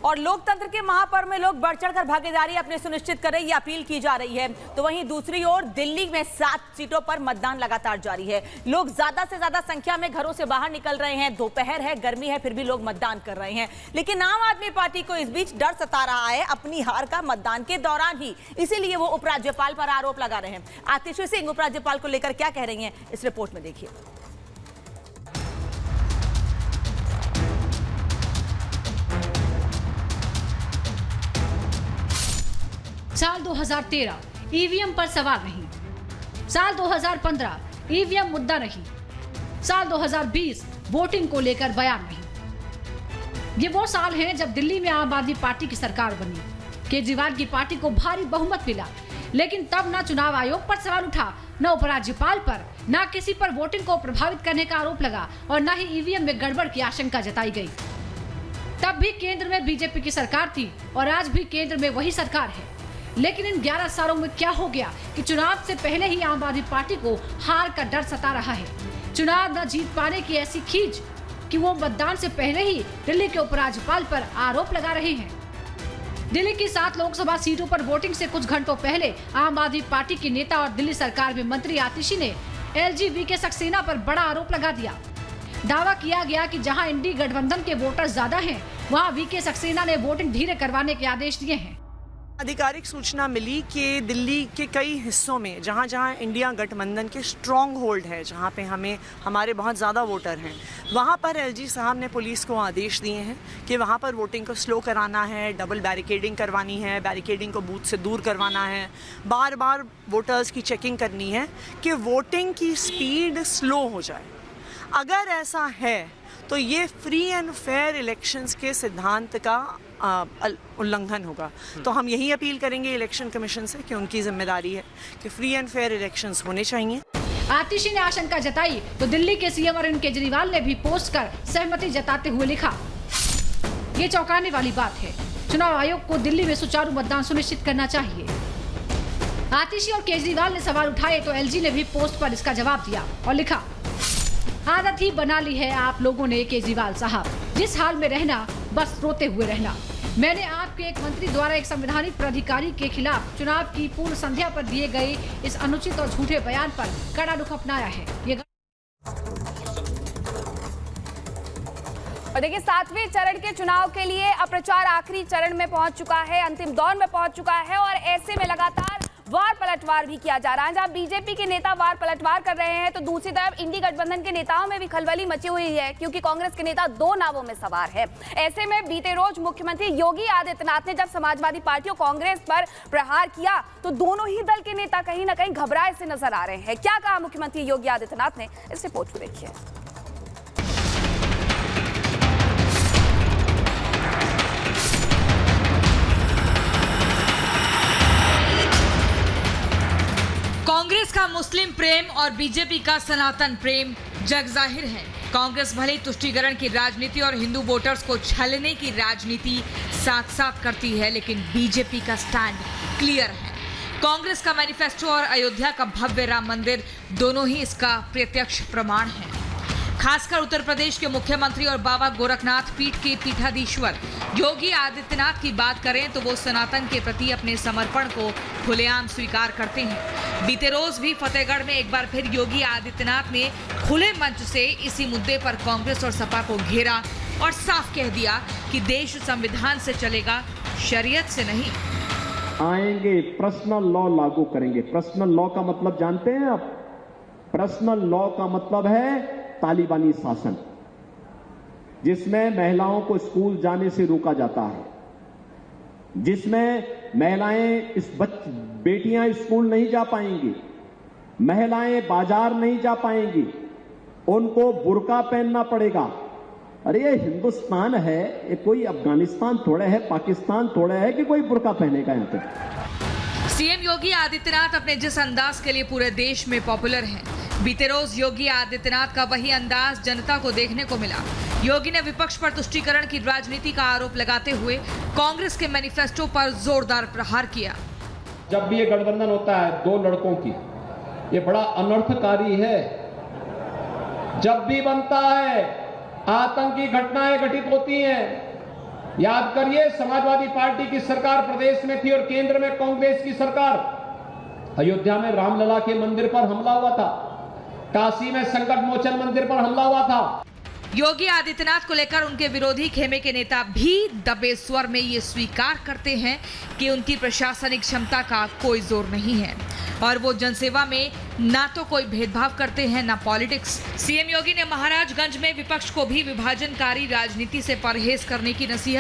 और लोकतंत्र के महापर्व में लोग बढ़ चढ़कर भागीदारी अपने सुनिश्चित करें, ये अपील की जा रही है। तो वहीं दूसरी ओर दिल्ली में 7 सीटों पर मतदान लगातार जारी है। लोग ज्यादा से ज्यादा संख्या में घरों से बाहर निकल रहे हैं। दोपहर है, गर्मी है, फिर भी लोग मतदान कर रहे हैं। लेकिन आम आदमी पार्टी को इस बीच डर सता रहा है अपनी हार का मतदान के दौरान ही, इसीलिए वो उपराज्यपाल पर आरोप लगा रहे हैं। आतिशी सिंह उपराज्यपाल को लेकर क्या कह रही हैं, इस रिपोर्ट में देखिए। साल 2013 ईवीएम पर सवाल नहीं, साल 2015 ईवीएम मुद्दा नहीं, साल 2020 वोटिंग को लेकर बयान नहीं। ये वो साल हैं जब दिल्ली में आम आदमी पार्टी की सरकार बनी, केजरीवाल की पार्टी को भारी बहुमत मिला, लेकिन तब ना चुनाव आयोग पर सवाल उठा, न उपराज्यपाल पर, न किसी पर वोटिंग को प्रभावित करने का आरोप लगा और न ही ईवीएम में गड़बड़ की आशंका जताई गई। तब भी केंद्र में बीजेपी की सरकार थी और आज भी केंद्र में वही सरकार है। लेकिन इन 11 सालों में क्या हो गया कि चुनाव से पहले ही आम आदमी पार्टी को हार का डर सता रहा है। चुनाव न जीत पाने की ऐसी खींच कि वो मतदान से पहले ही दिल्ली के उपराज्यपाल पर आरोप लगा रहे हैं। दिल्ली की 7 लोकसभा सीटों पर वोटिंग से कुछ घंटों पहले आम आदमी पार्टी के नेता और दिल्ली सरकार में मंत्री आतिशी ने एलजी वीके सक्सेना पर बड़ा आरोप लगा दिया। दावा किया गया कि जहां इंडी गठबंधन के वोटर ज्यादा हैं, वहां वीके सक्सेना ने वोटिंग धीरे करवाने के आदेश दिए हैं। आधिकारिक सूचना मिली कि दिल्ली के कई हिस्सों में जहां जहां इंडिया गठबंधन के स्ट्रॉन्ग होल्ड है, जहां पे हमारे बहुत ज़्यादा वोटर हैं, वहां पर एलजी साहब ने पुलिस को आदेश दिए हैं कि वहां पर वोटिंग को स्लो कराना है, डबल बैरिकेडिंग करवानी है, बैरिकेडिंग को बूथ से दूर करवाना है, बार बार वोटर्स की चेकिंग करनी है कि वोटिंग की स्पीड स्लो हो जाए। अगर ऐसा है तो ये फ्री एंड फेयर इलेक्शंस के सिद्धांत का उल्लंघन होगा। तो हम यही अपील करेंगे इलेक्शन कमीशन से कि उनकी जिम्मेदारी है कि फ्री एंड फेयर इलेक्शंस होने चाहिए। आतिशी ने आशंका जताई तो दिल्ली के सीएम अरविंद केजरीवाल ने भी पोस्ट कर सहमति जताते हुए लिखा, ये चौंकाने वाली बात है। चुनाव आयोग को दिल्ली में सुचारू मतदान सुनिश्चित करना चाहिए। आतिशी और केजरीवाल ने सवाल उठाए तो एलजी ने भी पोस्ट पर इसका जवाब दिया और लिखा, आदत ही बना ली है आप लोगों ने केजरीवाल साहब, जिस हाल में रहना बस रोते हुए रहना। मैंने आपके एक मंत्री द्वारा एक संवैधानिक प्राधिकारी के खिलाफ चुनाव की पूर्व संध्या पर दिए गए इस अनुचित और झूठे बयान पर कड़ा रुख अपनाया है। और देखिए 7वें चरण के चुनाव के लिए अब प्रचार आखिरी चरण में पहुंच चुका है, अंतिम दौर में पहुंच चुका है और ऐसे में लगातार वार पलटवार भी किया जा रहा है। जहां बीजेपी के नेता वार पलटवार कर रहे हैं तो दूसरी तरफ इंडी गठबंधन के नेताओं में भी खलबली मची हुई है, क्योंकि कांग्रेस के नेता 2 नावों में सवार है। ऐसे में बीते रोज मुख्यमंत्री योगी आदित्यनाथ ने जब समाजवादी पार्टी और कांग्रेस पर प्रहार किया तो दोनों ही दल के नेता कहीं ना कहीं घबराए से नजर आ रहे हैं। क्या कहा मुख्यमंत्री योगी आदित्यनाथ ने, इस रिपोर्ट को देखिए। कांग्रेस का मुस्लिम प्रेम और बीजेपी का सनातन प्रेम जग जाहिर है। कांग्रेस भले तुष्टीकरण की राजनीति और हिंदू वोटर्स को छलने की राजनीति साथ साथ करती है, लेकिन बीजेपी का स्टैंड क्लियर है। कांग्रेस का मैनिफेस्टो और अयोध्या का भव्य राम मंदिर दोनों ही इसका प्रत्यक्ष प्रमाण है। खासकर उत्तर प्रदेश के मुख्यमंत्री और बाबा गोरखनाथ पीठ के पीठाधीश्वर योगी आदित्यनाथ की बात करें तो वो सनातन के प्रति अपने समर्पण को खुलेआम स्वीकार करते हैं। बीते रोज भी फतेहगढ़ में एक बार फिर योगी आदित्यनाथ ने खुले मंच से इसी मुद्दे पर कांग्रेस और सपा को घेरा और साफ कह दिया कि देश संविधान से चलेगा, शरीयत से नहीं। आएंगे पर्सनल लॉ लागू करेंगे। पर्सनल लॉ का मतलब जानते हैं आप? पर्सनल लॉ का मतलब है तालिबानी शासन, जिसमें महिलाओं को स्कूल जाने से रोका जाता है, जिसमें महिलाएं बेटियां स्कूल नहीं जा पाएंगी, महिलाएं बाजार नहीं जा पाएंगी, उनको बुर्का पहनना पड़ेगा। अरे ये हिंदुस्तान है, ये कोई अफगानिस्तान थोड़ा है, पाकिस्तान थोड़ा है कि कोई बुर्का पहनेगा यहां पे। सीएम योगी आदित्यनाथ अपने जिस अंदाज के लिए पूरे देश में पॉपुलर हैं, बीते रोज योगी आदित्यनाथ का वही अंदाज जनता को देखने को मिला। योगी ने विपक्ष पर तुष्टीकरण की राजनीति का आरोप लगाते हुए कांग्रेस के मैनिफेस्टो पर जोरदार प्रहार किया। जब भी ये गठबंधन होता है 2 लड़कों की, ये बड़ा अनर्थकारी है। जब भी बनता है आतंकी घटनाएं घटित होती हैं, याद करिए, समाजवादी पार्टी की सरकार प्रदेश में थी और केंद्र में कांग्रेस की सरकार। अयोध्या में रामलला के मंदिर पर हमला हुआ था, काशी में संकट मोचन मंदिर पर हमला हुआ था। योगी आदित्यनाथ को लेकर उनके विरोधी खेमे के नेता भी दबे स्वर में ये स्वीकार करते हैं कि उनकी प्रशासनिक क्षमता का कोई जोर नहीं है और वो जनसेवा में ना तो कोई भेदभाव करते हैं ना पॉलिटिक्स। सीएम योगी ने महाराजगंज में विपक्ष को भी विभाजनकारी राजनीति से परहेज करने की नसीहत